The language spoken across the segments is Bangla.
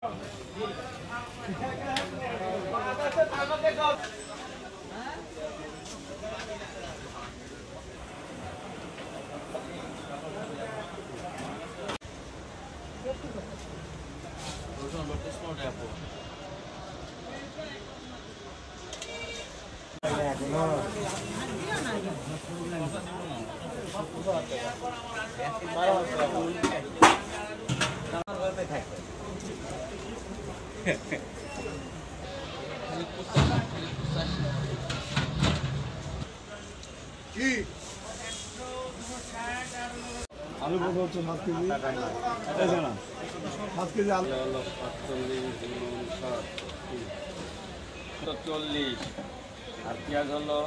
আলু কত হচ্ছে 7 কেজি? 7 কেজি আলু 45 আর পেঁয়াজ হলো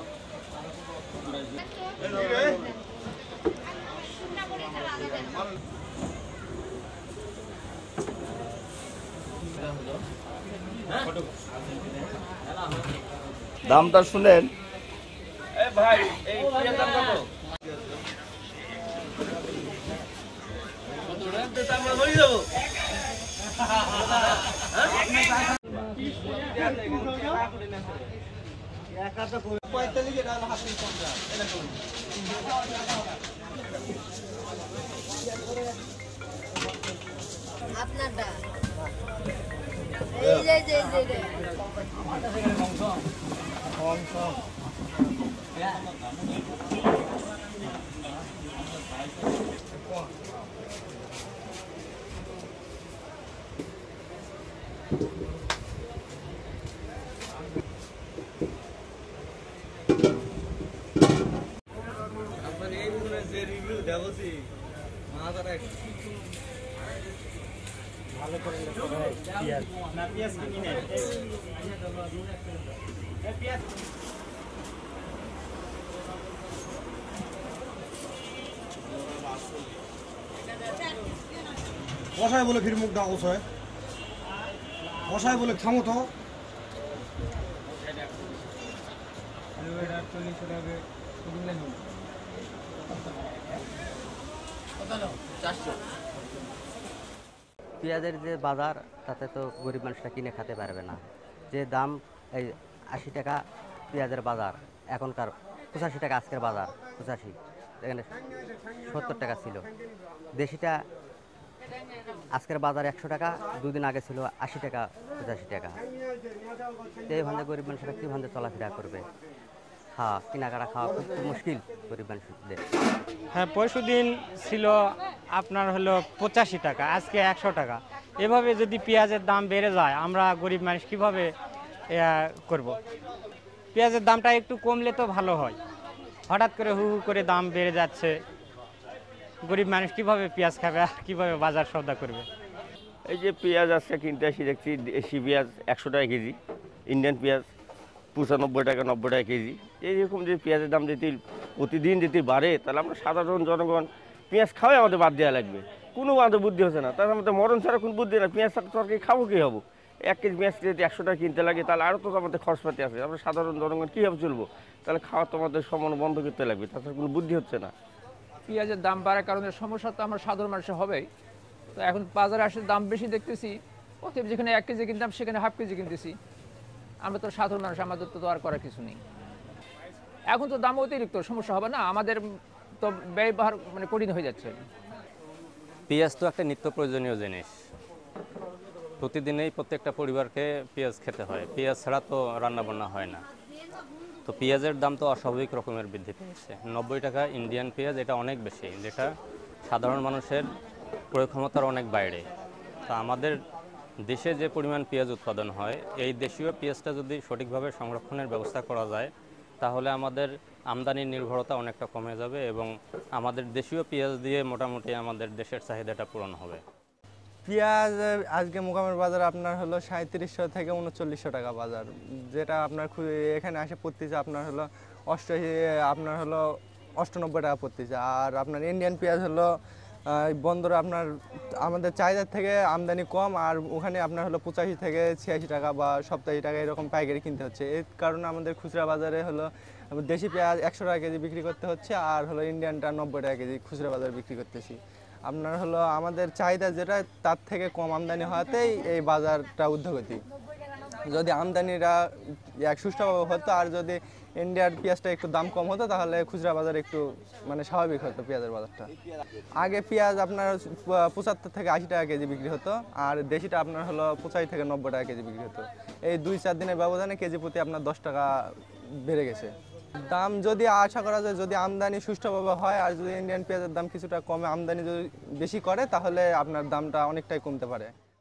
দামটা শুনেন। ভাই এই পেঁয়াজ দাম কত? আমরা হয়ে যাবো আপনারটা এই যে ভালো করে পেঁয়াজ না পেঁয়াজ কিনে পেঁয়াজ বসায় বলে ফির মুখ ডাক হয়, বসায় বলে থামো তো। পেঁয়াজের যে বাজার তাতে তো গরিব মানুষরা কিনে খেতে পারবে না। যে দাম এই 80 টাকা পেঁয়াজের বাজার, এখনকার 85 টাকা আজকের বাজার 85, এখানে 70 টাকা ছিল। দেশিটা আজকের বাজার 100 টাকা, দুদিন আগে ছিল 80 টাকা 85 টাকা। এইভাবে গরিব মানুষরা কীভাবে চলাফেরা করবে? কেনাকাটা খাওয়া খুব মুশকিল গরিব মানুষদের। হ্যাঁ, পরশু দিন ছিল আপনার হলো 85 টাকা, আজকে 100 টাকা। এভাবে যদি পেঁয়াজের দাম বেড়ে যায় আমরা গরিব মানুষ কীভাবে করব? পেঁয়াজের দামটা একটু কমলে তো ভালো হয়। হঠাৎ করে হু হু করে দাম বেড়ে যাচ্ছে, গরিব মানুষ কীভাবে পেঁয়াজ খাবে, কীভাবে বাজার সওদা করবে? এই যে পেঁয়াজ আজকে কিনতে আসি দেখছি দেশি পেঁয়াজ 100 টাকা কেজি, ইন্ডিয়ান পেঁয়াজ 95 টাকা 90 টাকা কেজি। এইরকম যে পেঁয়াজের দাম যদি প্রতিদিন যদি বাড়ে তাহলে আমরা সাধারণ জনগণ পেঁয়াজ খাওয়াই আমাদের বাদ দেওয়া লাগবে। কোনো আমাদের বুদ্ধি হচ্ছে না, তার আমাদের মরণ ছাড়া কোনো বুদ্ধি না। পেঁয়াজ ছাড়া তরকারি খাবো কী হবো? 1 কেজি পেঁয়াজ যদি 100 টাকা কিনতে লাগে তাহলে আরও তো আমাদের খরচপাতি আছে। আমরা সাধারণ জনগণ কীভাবে চলবো? তাহলে খাওয়া তো আমাদের সমান বন্ধ করতে লাগবে, তাছাড়া কোনো বুদ্ধি হচ্ছে না। পেঁয়াজের দাম বাড়ার কারণে সমস্যা তো আমার সাধারণ মানুষের হবেই। তো এখন বাজারে আসলে দাম বেশি দেখতেছি, অতএব যেখানে 1 কেজি কিনতাম সেখানে হাফ কেজি কিনতেছি। আমরা তো সাধারণ মানুষ, আমাদের তো আর করার কিছু নেই। এখন তো দাম অতিরিক্ত, সমস্যা হবে না, আমাদের তো ব্যবহার মানে কঠিন হয়ে যাচ্ছে। পেঁয়াজ তো একটা নিত্য প্রয়োজনীয় জিনিস, প্রতিদিনেই প্রত্যেকটা পরিবারকে পেঁয়াজ খেতে হয়। পেঁয়াজ ছাড়া তো রান্নাবান্না হয় না। তো পেঁয়াজের দাম তো অস্বাভাবিক রকমের বৃদ্ধি পেয়েছে। 90 টাকা ইন্ডিয়ান পেঁয়াজ, এটা অনেক বেশি, যেটা সাধারণ মানুষের ক্রয় ক্ষমতার অনেক বাইরে। তা আমাদের দেশে যে পরিমাণ পেঁয়াজ উৎপাদন হয়, এই দেশীয় পেঁয়াজটা যদি সঠিকভাবে সংরক্ষণের ব্যবস্থা করা যায় তাহলে আমাদের আমদানির নির্ভরতা অনেকটা কমে যাবে এবং আমাদের দেশীয় পেঁয়াজ দিয়ে মোটামুটি আমাদের দেশের চাহিদাটা পূরণ হবে। পেঁয়াজ আজকে মোকামের বাজার আপনার হলো 3700 থেকে 3900 টাকা বাজার, যেটা আপনার এখানে আসে পড়তেছে আপনার হলো 98 টাকা পড়তেছে। আর আপনার ইন্ডিয়ান পেঁয়াজ হলো বন্দরে আপনার আমাদের চাহিদার থেকে আমদানি কম, আর ওখানে আপনার হলো 85 থেকে 86 টাকা বা 87 টাকা এরকম পাইকারি কিনতে হচ্ছে। এই কারণে আমাদের খুচরা বাজারে হলো দেশি পেঁয়াজ 100 টাকা কেজি বিক্রি করতে হচ্ছে, আর হলো ইন্ডিয়ানটা 90 টাকা কেজি খুচরা বাজারে বিক্রি করতেছি। আপনার হলো আমাদের চাহিদা যেটা তার থেকে কম আমদানি হওয়াতেই এই বাজারটা ঊর্ধ্বগতি। যদি আমদানিটা এক সুষ্ঠুভাবে হতো আর যদি ইন্ডিয়ার পেঁয়াজটা একটু দাম কম হতো তাহলে খুচরা বাজার একটু মানে স্বাভাবিক হতো পেঁয়াজের বাজারটা। আগে পেঁয়াজ আপনার 75 থেকে 80 টাকা কেজি বিক্রি হতো, আর দেশিটা আপনার হলো 85 থেকে 90 টাকা কেজি বিক্রি হতো। এই 2-4 দিনের ব্যবধানে কেজি প্রতি আপনার 10 টাকা বেড়ে গেছে। দাম যদি আশা করা যায় যদি আমদানি সুষ্ঠুভাবে হয় আর যদি ইন্ডিয়ান পেঁয়াজের দাম কিছুটা কমে আমদানি যদি বেশি করে তাহলে আপনার দামটা অনেকটাই কমতে পারে।